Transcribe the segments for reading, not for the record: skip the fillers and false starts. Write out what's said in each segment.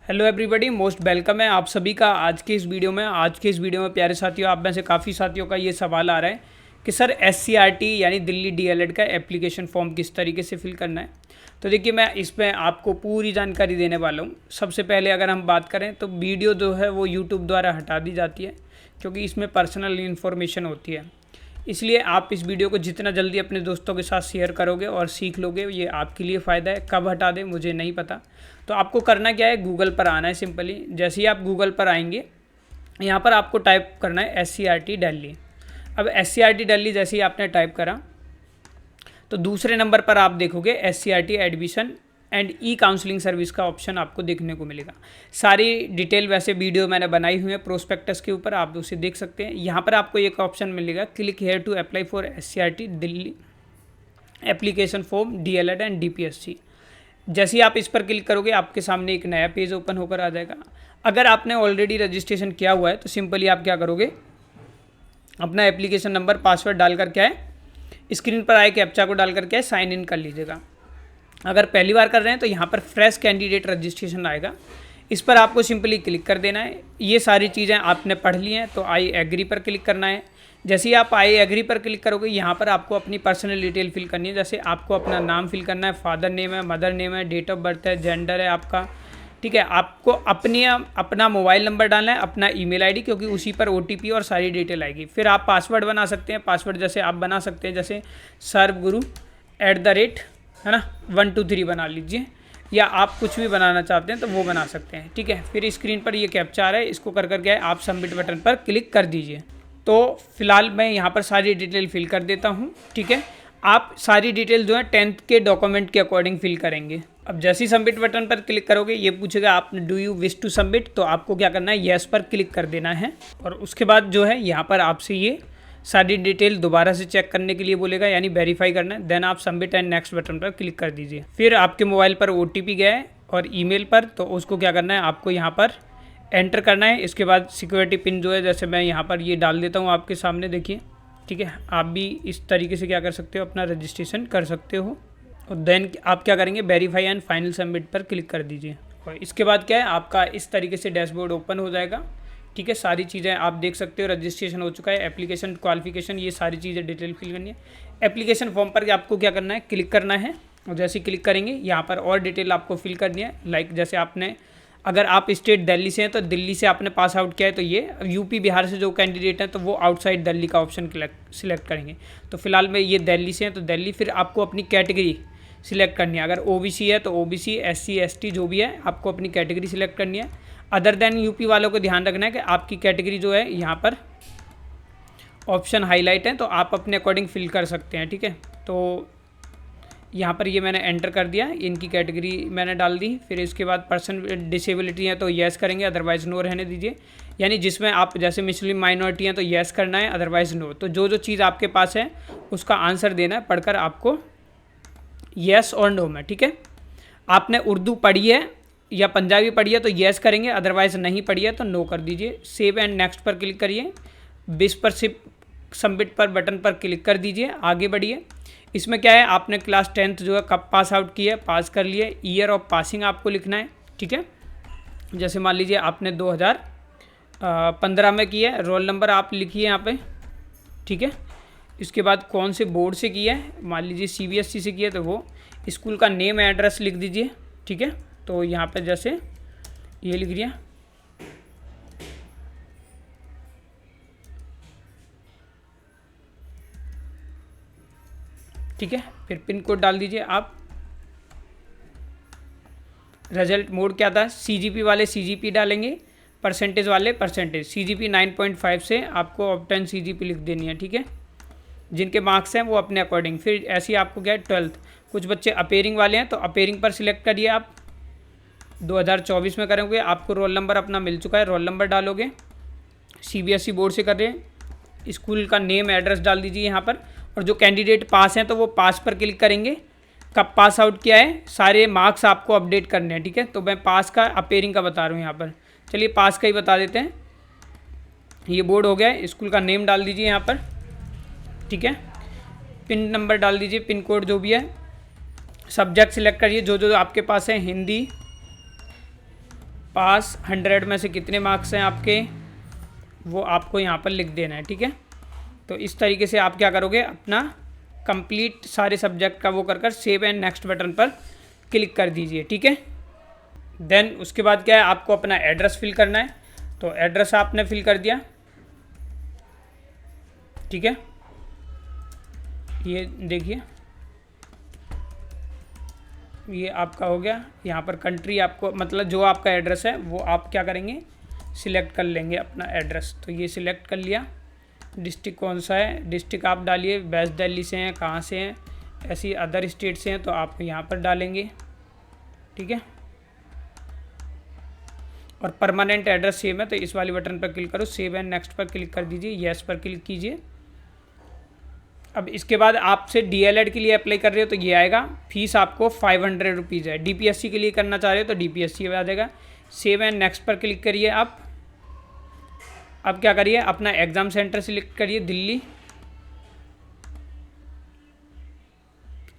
Hello everybody, most welcome है आप सभी का आज के इस वीडियो में। प्यारे साथियों, आप में से काफ़ी साथियों का ये सवाल आ रहा है कि सर SCRT यानी दिल्ली DLED का एप्लीकेशन फॉर्म किस तरीके से फिल करना है। तो देखिए, मैं इसमें आपको पूरी जानकारी देने वाला हूँ। सबसे पहले अगर हम बात करें तो वीडियो जो है वो यूट्यूब द्वारा हटा दी जाती है, क्योंकि इसमें पर्सनल इन्फॉर्मेशन होती है। इसलिए आप इस वीडियो को जितना जल्दी अपने दोस्तों के साथ शेयर करोगे और सीख लोगे, ये आपके लिए फ़ायदा है। कब हटा दें मुझे नहीं पता। तो आपको करना क्या है, गूगल पर आना है सिंपली। जैसे ही आप गूगल पर आएंगे, यहाँ पर आपको टाइप करना है SCRT दिल्ली। अब SCRT दिल्ली जैसे ही आपने टाइप करा तो दूसरे नंबर पर आप देखोगे SCRT admission and counselling service का ऑप्शन आपको देखने को मिलेगा। सारी डिटेल वैसे वीडियो मैंने बनाई हुई है प्रोस्पेक्टस के ऊपर, आप उसे देख सकते हैं। यहाँ पर आपको एक ऑप्शन मिलेगा, click here to apply for SCRT Delhi application form DLED and DPSC। जैसे ही आप इस पर क्लिक करोगे, आपके सामने एक नया पेज ओपन होकर आ जाएगा। अगर आपने ऑलरेडी रजिस्ट्रेशन किया हुआ है तो सिंपली आप क्या करोगे, अपना एप्लीकेशन नंबर पासवर्ड डालकर क्या है, स्क्रीन पर आए कैप्चा को डालकर क्या है, साइन इन कर लीजिएगा। अगर पहली बार कर रहे हैं तो यहाँ पर फ्रेश कैंडिडेट रजिस्ट्रेशन आएगा, इस पर आपको सिंपली क्लिक कर देना है। ये सारी चीज़ें आपने पढ़ ली हैं तो आई एग्री पर क्लिक करना है। जैसे ही आप आई एग्री पर क्लिक करोगे, यहाँ पर आपको अपनी पर्सनल डिटेल फिल करनी है। जैसे आपको अपना नाम फिल करना है, फादर नेम है, मदर नेम है, डेट ऑफ बर्थ है, जेंडर है आपका, ठीक है। आपको अपना मोबाइल नंबर डालना है, अपना ईमेल आईडी, क्योंकि उसी पर OTP और सारी डिटेल आएगी। फिर आप पासवर्ड बना सकते हैं। पासवर्ड जैसे आप बना सकते हैं, जैसे सर्वगुरु @ है ना 1 2 3 बना लीजिए, या आप कुछ भी बनाना चाहते हैं तो वो बना सकते हैं, ठीक है। फिर स्क्रीन पर ये कैप्चा आ रहा है, इसको कर करके आप सबमिट बटन पर क्लिक कर दीजिए। तो फिलहाल मैं यहाँ पर सारी डिटेल फिल कर देता हूँ, ठीक है। आप सारी डिटेल जो है 10th के डॉक्यूमेंट के अकॉर्डिंग फिल करेंगे। अब जैसे ही सबमिट बटन पर क्लिक करोगे, ये पूछेगा आप do you wish to submit, तो आपको क्या करना है, येस पर क्लिक कर देना है। और उसके बाद जो है यहाँ पर आपसे ये सारी डिटेल दोबारा से चेक करने के लिए बोलेगा, यानी वेरीफाई करना है। देन आप सबमिट एंड नेक्स्ट बटन पर क्लिक कर दीजिए। फिर आपके मोबाइल पर OTP गया है और ईमेल पर, तो उसको क्या करना है, आपको यहाँ पर एंटर करना है। इसके बाद सिक्योरिटी पिन जो है, जैसे मैं यहाँ पर ये डाल देता हूँ आपके सामने, देखिए, ठीक है। आप भी इस तरीके से क्या कर सकते हो, अपना रजिस्ट्रेशन कर सकते हो। और देन आप क्या करेंगे, वेरीफाई एंड फाइनल सबमिट पर क्लिक कर दीजिए। और इसके बाद क्या है, आपका इस तरीके से डैशबोर्ड ओपन हो जाएगा, ठीक है। सारी चीज़ें आप देख सकते हो, रजिस्ट्रेशन हो चुका है, एप्लीकेशन क्वालिफिकेशन, ये सारी चीज़ें डिटेल फिल करनी है। एप्लीकेशन फॉर्म पर आपको क्या करना है, क्लिक करना है। और जैसे क्लिक करेंगे, यहाँ पर और डिटेल आपको फिल करनी है। लाइक जैसे आपने, अगर आप स्टेट दिल्ली से हैं तो दिल्ली से आपने पास आउट किया है, तो ये UP बिहार से जो कैंडिडेट हैं तो वो आउटसाइड दिल्ली का ऑप्शन सिलेक्ट करेंगे। तो फिलहाल में ये दिल्ली से हैं तो दिल्ली। फिर आपको अपनी कैटेगरी सिलेक्ट करनी है। अगर OBC है तो OBC, SC ST जो भी है, आपको अपनी कैटेगरी सिलेक्ट करनी है। अदर देन UP वालों को ध्यान रखना है कि आपकी कैटेगरी जो है, यहाँ पर ऑप्शन हाईलाइट है, तो आप अपने अकॉर्डिंग फिल कर सकते हैं, ठीक है। तो यहाँ पर ये मैंने एंटर कर दिया, इनकी कैटेगरी मैंने डाल दी। फिर इसके बाद पर्सन डिसेबिलिटी है तो येस करेंगे, अदरवाइज़ नो रहने दीजिए। यानी जिसमें आप, जैसे मुस्लिम माइनॉरिटी हैं तो येस करना है, अदरवाइज़ नो। तो जो जो चीज़ आपके पास है उसका आंसर देना है, पढ़कर आपको येस और नो में, ठीक है। आपने उर्दू पढ़ी है या पंजाबी पढ़ी है तो येस करेंगे, अदरवाइज़ नहीं पढ़ी है तो नो कर दीजिए। सेव एंड नेक्स्ट पर क्लिक करिए, 20 पर सबमिट पर बटन पर क्लिक कर दीजिए, आगे बढ़िए। इसमें क्या है, आपने क्लास 10th जो है कब पास आउट की है, पास कर लिए, ईयर ऑफ पासिंग आपको लिखना है, ठीक है। जैसे मान लीजिए आपने 2015 में की है, रोल नंबर आप लिखिए यहाँ पे, ठीक है। इसके बाद कौन से बोर्ड से किया है, मान लीजिए CBSE से किया है तो वो स्कूल का नेम एड्रेस लिख दीजिए, ठीक है। तो यहाँ पे जैसे ये लिख दिया, ठीक है। फिर पिन कोड डाल दीजिए आप। रिजल्ट मोड क्या था, CGP वाले CGP डालेंगे, परसेंटेज वाले परसेंटेज। CGP 9.5 से आपको ऑप्टेन CGP लिख देनी है, ठीक है। जिनके मार्क्स हैं वो अपने अकॉर्डिंग। फिर ऐसे ही आपको क्या है 12th, कुछ बच्चे अपेयरिंग वाले हैं तो अपेयरिंग पर सिलेक्ट करिए आप। 2024 में करेंगे, आपको रोल नंबर अपना मिल चुका है, रोल नंबर डालोगे। CBSE बोर्ड से कर रहे हैं, स्कूल का नेम एड्रेस डाल दीजिए यहाँ पर। और जो कैंडिडेट पास हैं तो वो पास पर क्लिक करेंगे, कब पास आउट किया है, सारे मार्क्स आपको अपडेट करने हैं, ठीक है। तो मैं पास का, अपेयरिंग का बता रहा हूँ यहाँ पर, चलिए पास का ही बता देते हैं। ये बोर्ड हो गया है, स्कूल का नेम डाल दीजिए यहाँ पर, ठीक है। पिन नंबर डाल दीजिए, पिन कोड जो भी है। सब्जेक्ट सिलेक्ट करिए, जो जो आपके पास है, हिंदी, पास 100 में से कितने मार्क्स हैं आपके, वो आपको यहाँ पर लिख देना है। ठीक है, तो इस तरीके से आप क्या करोगे, अपना कंप्लीट सारे सब्जेक्ट का वो कर सेव एंड नेक्स्ट बटन पर क्लिक कर दीजिए। ठीक है, देन उसके बाद क्या है, आपको अपना एड्रेस फिल करना है। तो एड्रेस आपने फिल कर दिया। ठीक है, ये देखिए ये आपका हो गया। यहाँ पर कंट्री आपको मतलब जो आपका एड्रेस है वो आप क्या करेंगे, सिलेक्ट कर लेंगे अपना एड्रेस। तो ये सिलेक्ट कर लिया। डिस्ट्रिक्ट कौन सा है, डिस्ट्रिक्ट आप डालिए, वेस्ट दिल्ली से हैं, कहाँ से हैं, ऐसी अदर स्टेट से हैं तो आप यहाँ पर डालेंगे। ठीक है, और परमानेंट एड्रेस सेम है तो इस वाली बटन पर क्लिक करो, सेव एंड नेक्स्ट पर क्लिक कर दीजिए, येस पर क्लिक कीजिए। अब इसके बाद आपसे डीएलएड के लिए अप्लाई कर रहे हो तो ये आएगा, फीस आपको 500 रुपीज़ है। डीपीएससी के लिए करना चाह रहे हो तो डीपीएससी आ जाएगा। सेव एंड नेक्स्ट पर क्लिक करिए आप। अब क्या करिए, अपना एग्ज़ाम सेंटर सिलेक्ट करिए, दिल्ली।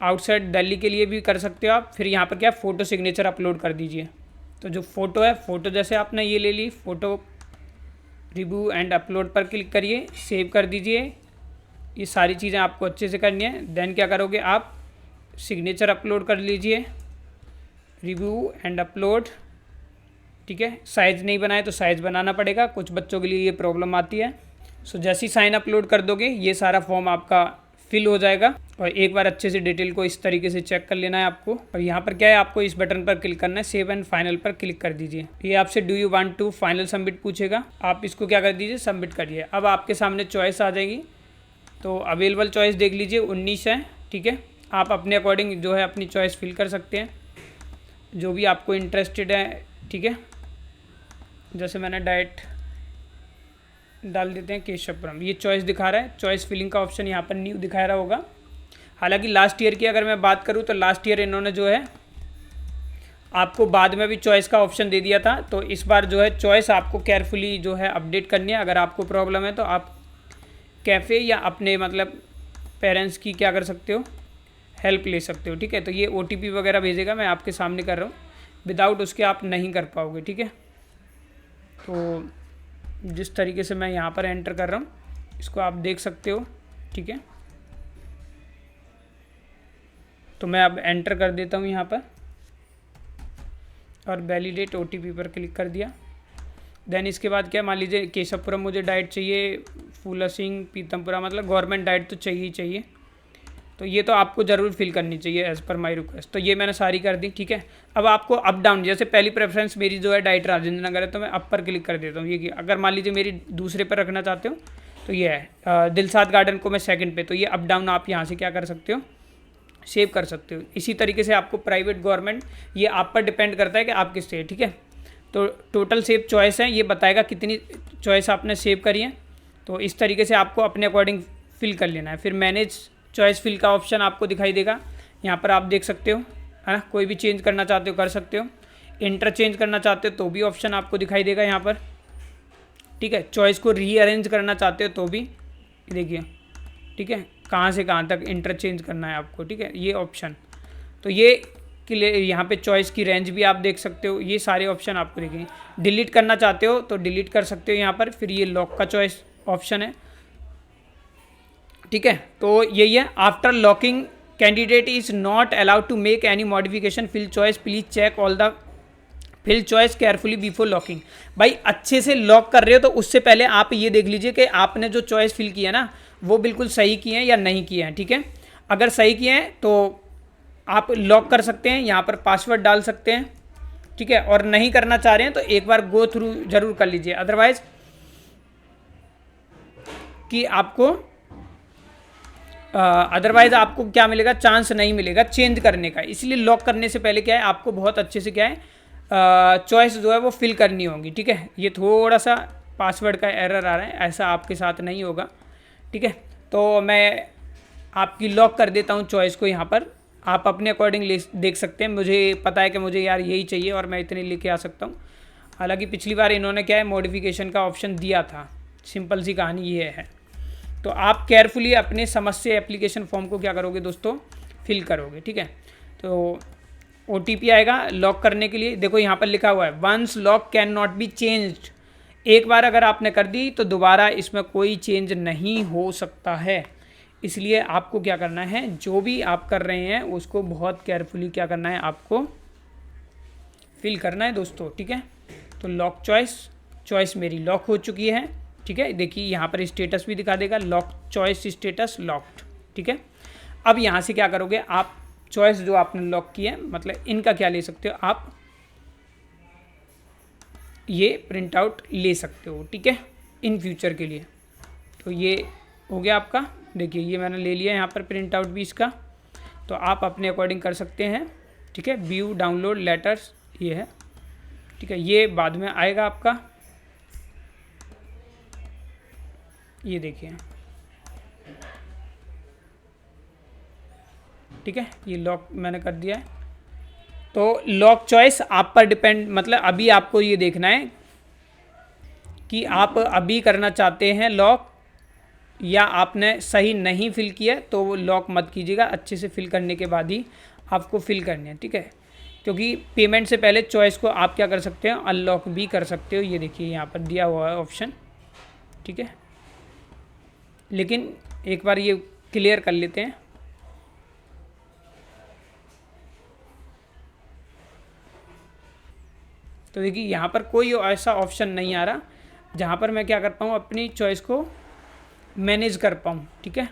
आउटसाइड दिल्ली के लिए भी कर सकते हो आप। फिर यहाँ पर क्या, फ़ोटो सिग्नेचर अपलोड कर दीजिए। तो जो फ़ोटो है, फ़ोटो जैसे आपने ये ले ली, फ़ोटो रिव्यू एंड अपलोड पर क्लिक करिए, सेव कर दीजिए। ये सारी चीज़ें आपको अच्छे से करनी है। देन क्या करोगे, आप सिग्नेचर अपलोड कर लीजिए, रिव्यू एंड अपलोड। ठीक है, साइज़ नहीं बनाए तो साइज़ बनाना पड़ेगा, कुछ बच्चों के लिए ये प्रॉब्लम आती है। सो जैसे ही साइन अपलोड कर दोगे ये सारा फॉर्म आपका फिल हो जाएगा। और एक बार अच्छे से डिटेल को इस तरीके से चेक कर लेना है आपको। और यहाँ पर क्या है, आपको इस बटन पर क्लिक करना है, सेव एंड फाइनल पर क्लिक कर दीजिए। ये आपसे do you want to final submit पूछेगा, आप इसको क्या कर दीजिए, सबमिट करिए। अब आपके सामने चॉइस आ जाएगी। तो अवेलेबल चॉइस देख लीजिए, 19 है। ठीक है, आप अपने अकॉर्डिंग जो है अपनी चॉइस फिल कर सकते हैं, जो भी आपको इंटरेस्टेड है। ठीक है, जैसे मैंने डाइट डाल देते हैं केशवपुरम, ये चॉइस दिखा रहा है। चॉइस फिलिंग का ऑप्शन यहाँ पर न्यू दिखा रहा होगा। हालांकि लास्ट ईयर की अगर मैं बात करूँ तो लास्ट ईयर इन्होंने जो है आपको बाद में भी चॉइस का ऑप्शन दे दिया था। तो इस बार जो है चॉइस आपको केयरफुली जो है अपडेट करनी है। अगर आपको प्रॉब्लम है तो आप कैफ़े या अपने मतलब पेरेंट्स की क्या कर सकते हो, हेल्प ले सकते हो। ठीक है, तो ये OTP वगैरह भेजेगा, मैं आपके सामने कर रहा हूँ, विदाउट उसके आप नहीं कर पाओगे। ठीक है, तो जिस तरीके से मैं यहाँ पर एंटर कर रहा हूँ इसको आप देख सकते हो। ठीक है, तो मैं अब एंटर कर देता हूँ यहाँ पर और वैलिडेट OTP पर क्लिक कर दिया। देन इसके बाद क्या, मान लीजिए केशवपुरम मुझे डाइट चाहिए, फूला सिंह पीतमपुरा, मतलब गवर्नमेंट डाइट तो चाहिए ही चाहिए। तो ये तो आपको ज़रूर फिल करनी चाहिए एज़ पर माई रिक्वेस्ट। तो ये मैंने सारी कर दी। ठीक है, अब आपको अप डाउन, जैसे पहली प्रेफरेंस मेरी जो है डाइट राजेंद्र नगर है तो मैं अप पर क्लिक कर देता हूँ। ये कि अगर मान लीजिए मेरी दूसरे पर रखना चाहते हो तो ये है दिलसाद गार्डन को मैं सेकंड पे, तो ये अप डाउन आप यहाँ से क्या कर सकते हो, सेव कर सकते हो। इसी तरीके से आपको प्राइवेट गवर्नमेंट ये आप पर डिपेंड करता है कि आप किससे। ठीक है, तो टोटल सेव चॉइस है, ये बताएगा कितनी चॉइस आपने सेव करी है। तो इस तरीके से आपको अपने अकॉर्डिंग फिल कर लेना है। फिर मैनेज चॉइस फिल का ऑप्शन आपको दिखाई देगा, यहाँ पर आप देख सकते हो, है ना। कोई भी चेंज करना चाहते हो कर सकते हो, इंटरचेंज करना चाहते हो तो भी ऑप्शन आपको दिखाई देगा यहाँ पर। ठीक है, चॉइस को रीअरेंज करना चाहते हो तो भी देखिए। ठीक है, कहाँ से कहाँ तक इंटरचेंज करना है आपको। ठीक है, ये ऑप्शन, तो ये यहाँ पे चॉइस की रेंज भी आप देख सकते हो। ये सारे ऑप्शन आपको देखेंगे। डिलीट करना चाहते हो तो डिलीट कर सकते हो यहाँ पर। फिर ये लॉक का चॉइस ऑप्शन है। ठीक है, तो यही है, after locking candidate is not allowed to make any modification, fill choice, please check all the fill choice carefully before locking. भाई अच्छे से लॉक कर रहे हो तो उससे पहले आप ये देख लीजिए कि आपने जो चॉइस फिल किया ना वो बिल्कुल सही किए हैं या नहीं किए हैं। ठीक है, अगर सही किए हैं तो आप लॉक कर सकते हैं, यहाँ पर पासवर्ड डाल सकते हैं। ठीक है, और नहीं करना चाह रहे हैं तो एक बार गो थ्रू जरूर कर लीजिए, अदरवाइज कि आपको क्या मिलेगा, चांस नहीं मिलेगा चेंज करने का। इसलिए लॉक करने से पहले क्या है, आपको बहुत अच्छे से क्या है चॉइस जो है वो फिल करनी होगी। ठीक है, ये थोड़ा सा पासवर्ड का एरर आ रहा है, ऐसा आपके साथ नहीं होगा। ठीक है, तो मैं आपकी लॉक कर देता हूँ चॉइस को यहाँ पर, आप अपने अकॉर्डिंग देख सकते हैं। मुझे पता है कि मुझे यार यही चाहिए और मैं इतने लेके आ सकता हूँ। हालांकि पिछली बार इन्होंने क्या है मॉडिफिकेशन का ऑप्शन दिया था, सिंपल सी कहानी ये है। तो आप केयरफुली अपने समझ से एप्लीकेशन फॉर्म को क्या करोगे दोस्तों, फिल करोगे। ठीक है, तो OTP आएगा लॉक करने के लिए। देखो यहाँ पर लिखा हुआ है once lock can not be changed. एक बार अगर आपने कर दी तो दोबारा इसमें कोई चेंज नहीं हो सकता है। इसलिए आपको क्या करना है, जो भी आप कर रहे हैं उसको बहुत केयरफुली क्या करना है, आपको फिल करना है दोस्तों, ठीक है। तो लॉक चॉइस मेरी लॉक हो चुकी है, ठीक है। देखिए यहाँ पर स्टेटस भी दिखा देगा लॉक चॉइस स्टेटस लॉक्ड, ठीक है। अब यहाँ से क्या करोगे आप, चॉइस जो आपने लॉक की है मतलब इनका क्या ले सकते हो आप, ये प्रिंट आउट ले सकते हो, ठीक है, इन फ्यूचर के लिए। तो ये हो गया आपका। देखिए ये मैंने ले लिया यहाँ पर प्रिंट आउट भी इसका, तो आप अपने अकॉर्डिंग कर सकते हैं, ठीक है। व्यू डाउनलोड लेटर्स ये है, ठीक है, ये बाद में आएगा आपका। ये देखिए, ठीक है, ये लॉक मैंने कर दिया है। तो लॉक चॉइस आप पर डिपेंड, मतलब अभी आपको ये देखना है कि आप अभी करना चाहते हैं लॉक या आपने सही नहीं फिल किया, तो वो लॉक मत कीजिएगा, अच्छे से फिल करने के बाद ही आपको फिल करनी है, ठीक है। क्योंकि पेमेंट से पहले चॉइस को आप क्या कर सकते हो, अनलॉक भी कर सकते हो। ये देखिए यहाँ पर दिया हुआ है ऑप्शन, ठीक है। लेकिन एक बार ये क्लियर कर लेते हैं। तो देखिए यहाँ पर कोई ऐसा ऑप्शन नहीं आ रहा जहाँ पर मैं क्या कर पाऊँ, अपनी चॉइस को मैनेज कर पाऊँ, ठीक है।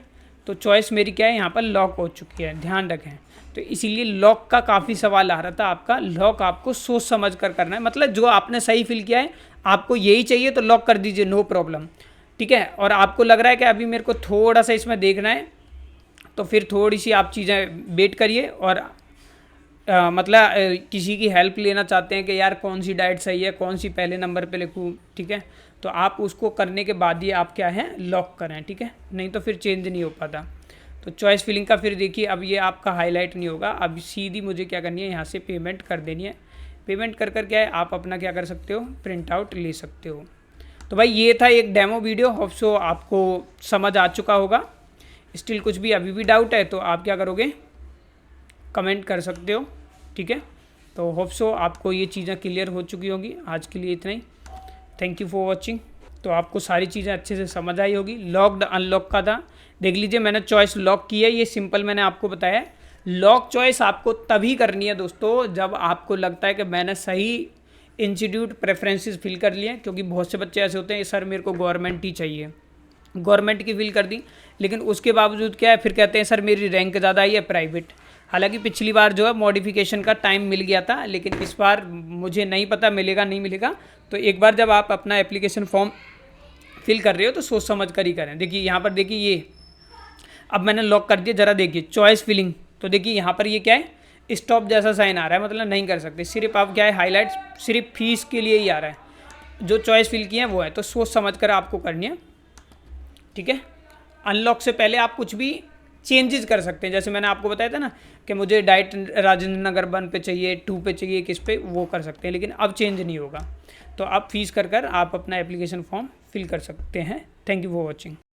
तो चॉइस मेरी क्या है, यहाँ पर लॉक हो चुकी है, ध्यान रखें। तो इसीलिए लॉक का काफ़ी सवाल आ रहा था आपका। लॉक आपको सोच समझ कर करना है, मतलब जो आपने सही फिल किया है आपको यही चाहिए तो लॉक कर दीजिए, नो प्रॉब्लम, ठीक है। और आपको लग रहा है कि अभी मेरे को थोड़ा सा इसमें देखना है, तो फिर थोड़ी सी आप चीज़ें वेट करिए। और मतलब किसी की हेल्प लेना चाहते हैं कि यार कौन सी डाइट सही है, कौन सी पहले नंबर पे लिखूँ, ठीक है, तो आप उसको करने के बाद ही आप क्या है लॉक करें, ठीक है, नहीं तो फिर चेंज नहीं हो पाता। तो चॉइस फिलिंग का फिर देखिए अब ये आपका हाईलाइट नहीं होगा, अब सीधी मुझे क्या करनी है, यहाँ से पेमेंट कर देनी है। पेमेंट कर क्या है आप अपना क्या कर सकते हो, प्रिंट आउट ले सकते हो। तो भाई ये था एक डेमो वीडियो, होप सो आपको समझ आ चुका होगा। स्टिल कुछ भी अभी भी डाउट है तो आप क्या करोगे, कमेंट कर सकते हो, ठीक है। तो होप सो आपको ये चीज़ें क्लियर हो चुकी होगी। आज के लिए इतना ही, थैंक यू फॉर वॉचिंग। तो आपको सारी चीज़ें अच्छे से समझ आई होगी। लॉक्ड अनलॉक का था, देख लीजिए मैंने चॉइस लॉक की है, ये सिंपल मैंने आपको बताया है। लॉक चॉइस आपको तभी करनी है दोस्तों जब आपको लगता है कि मैंने सही इंस्टीट्यूट प्रेफरेंसेस फिल कर लिए हैं। क्योंकि बहुत से बच्चे ऐसे होते हैं सर मेरे को गवर्नमेंट ही चाहिए, गवर्नमेंट की फिल कर दी, लेकिन उसके बावजूद क्या है फिर कहते हैं सर मेरी रैंक ज़्यादा आई है प्राइवेट। हालांकि पिछली बार जो है मॉडिफिकेशन का टाइम मिल गया था, लेकिन इस बार मुझे नहीं पता मिलेगा नहीं मिलेगा। तो एक बार जब आप अपना एप्लीकेशन फॉर्म फिल कर रहे हो तो सोच समझ कर ही करें। देखिए यहाँ पर देखिए ये अब मैंने लॉक कर दिया, ज़रा देखिए चॉइस फिलिंग, तो देखिए यहाँ पर ये क्या है स्टॉप जैसा साइन आ रहा है, मतलब नहीं कर सकते। सिर्फ आप क्या है हाईलाइट सिर्फ फीस के लिए ही आ रहा है, जो चॉइस फिल की है वो है। तो सोच समझ कर आपको करनी है, ठीक है। अनलॉक से पहले आप कुछ भी चेंजेस कर सकते हैं, जैसे मैंने आपको बताया था ना कि मुझे डाइट राजेंद्र नगर 1 पे चाहिए, 2 पे चाहिए, किस पे, वो कर सकते हैं, लेकिन अब चेंज नहीं होगा। तो आप फीस कर आप अपना एप्लीकेशन फॉर्म फिल कर सकते हैं। Thank you for watching.